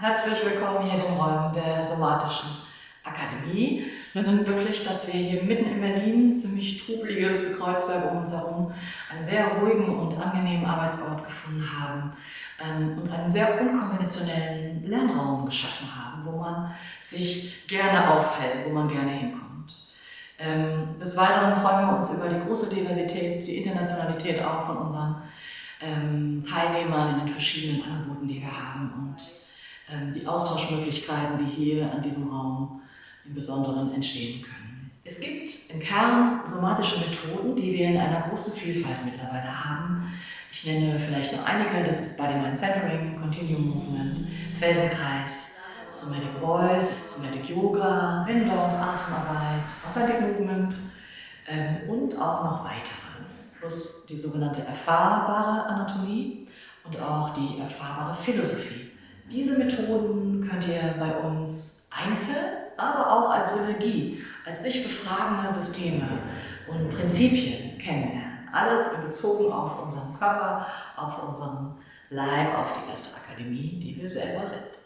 Herzlich willkommen hier in den Räumen der Somatischen Akademie. Wir sind glücklich, dass wir hier mitten in Berlin, ziemlich trubeliges Kreuzberg um uns herum, einen sehr ruhigen und angenehmen Arbeitsort gefunden haben und einen sehr unkonventionellen Lernraum geschaffen haben, wo man sich gerne aufhält, wo man gerne hinkommt. Des Weiteren freuen wir uns über die große Diversität, die Internationalität auch von unseren Teilnehmern in den verschiedenen Angeboten, die wir haben, und die Austauschmöglichkeiten, die hier an diesem Raum im Besonderen entstehen können. Es gibt im Kern somatische Methoden, die wir in einer großen Vielfalt mittlerweile haben. Ich nenne vielleicht nur einige: das ist Body Mind Centering, Continuum Movement, Feldenkreis, Somatic Voice, Somatic Yoga, Windorf, Atemarbeit, Authentic Movement und auch noch weitere. Plus die sogenannte erfahrbare Anatomie und auch die erfahrbare Philosophie. Diese Methoden könnt ihr bei uns einzeln, aber auch als Synergie, als sich befragende Systeme und Prinzipien kennenlernen. Alles bezogen auf unseren Körper, auf unseren Leib, auf die erste Akademie, die wir selber sind.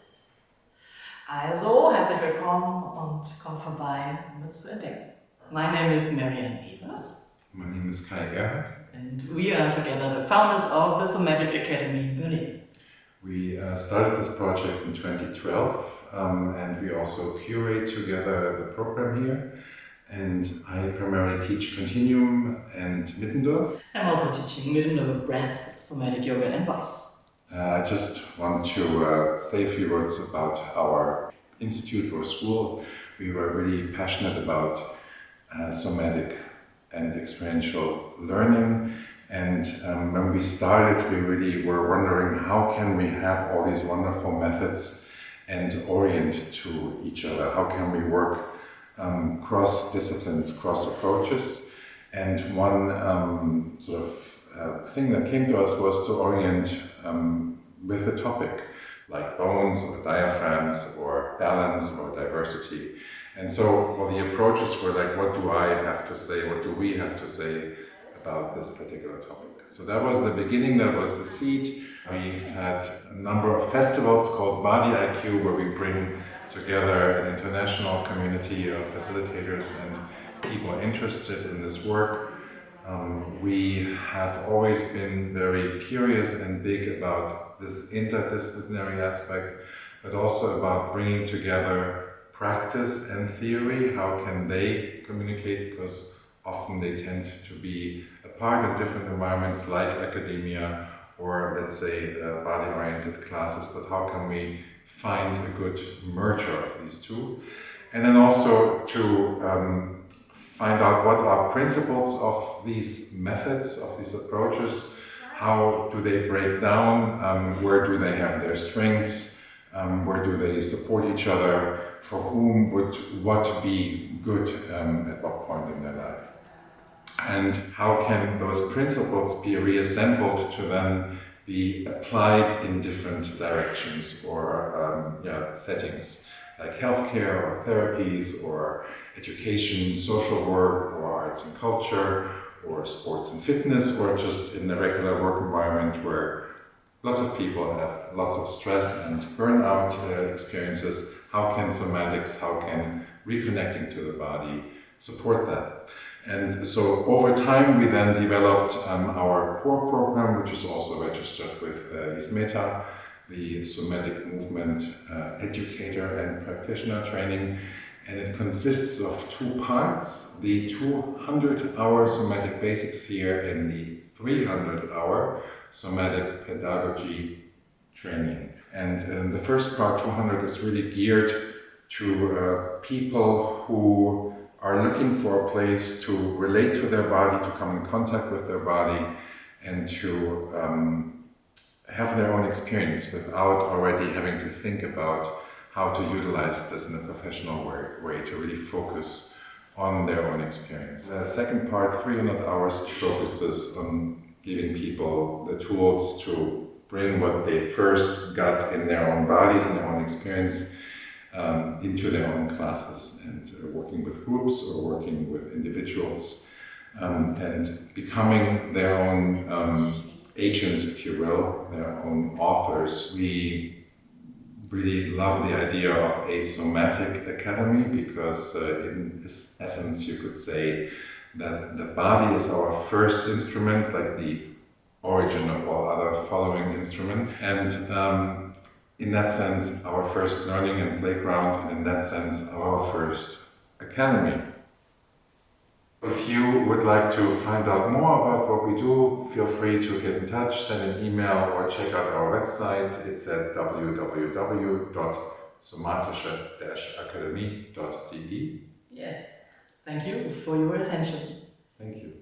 Also, herzlich willkommen und kommt vorbei, um es zu entdecken. My name is Marianne Evers. My name is Kai Gerhardt. And we are together the founders of the Somatic Academy in Berlin. We started this project in 2012 and we also curate together the program here. And I primarily teach Continuum and Mittendorf. I'm also teaching Mittendorf breath, somatic yoga and voice. I just want to say a few words about our institute or school. We were really passionate about somatic and experiential learning. And when we started, we really were wondering how can we have all these wonderful methods and orient to each other? How can we work cross disciplines, cross approaches? And one thing that came to us was to orient with a topic like bones or diaphragms or balance or diversity. And so the approaches were like, what do I have to say? What do we have to say about this particular topic? So that was the beginning, that was the seed. We've had a number of festivals called Body IQ, where we bring together an international community of facilitators and people interested in this work. We have always been very curious and big about this interdisciplinary aspect, but also about bringing together practice and theory. How can they communicate? Because often they tend to be apart in different environments like academia or, let's say, body-oriented classes, but how can we find a good merger of these two? And then also to find out what are principles of these methods, of these approaches, how do they break down, where do they have their strengths, where do they support each other, for whom would what be good at what point in their life. And how can those principles be reassembled to then be applied in different directions or settings, like healthcare or therapies or education, social work or arts and culture or sports and fitness, or just in the regular work environment where lots of people have lots of stress and burnout experiences. How can somatics, how can reconnecting to the body support that? And so over time we then developed our core program, which is also registered with ISMETA, the Somatic Movement Educator and Practitioner Training. And it consists of two parts: the 200-hour Somatic Basics here and the 300-hour Somatic Pedagogy Training. And the first part, 200, is really geared to people who are looking for a place to relate to their body, to come in contact with their body, and to have their own experience without already having to think about how to utilize this in a professional way to really focus on their own experience. The second part, 300 hours, focuses on giving people the tools to bring what they first got in their own bodies and their own experience into their own classes, and working with groups or working with individuals and becoming their own agents, if you will, their own authors. We really love the idea of a Somatic Academy because in this essence you could say that the body is our first instrument, like the origin of all other following instruments, and in that sense our first learning and playground, and in that sense our first academy. If you would like to find out more about what we do, feel free to get in touch, send an email, or check out our website. It's at www.somatische-akademie.de. Yes, thank you for your attention. Thank you.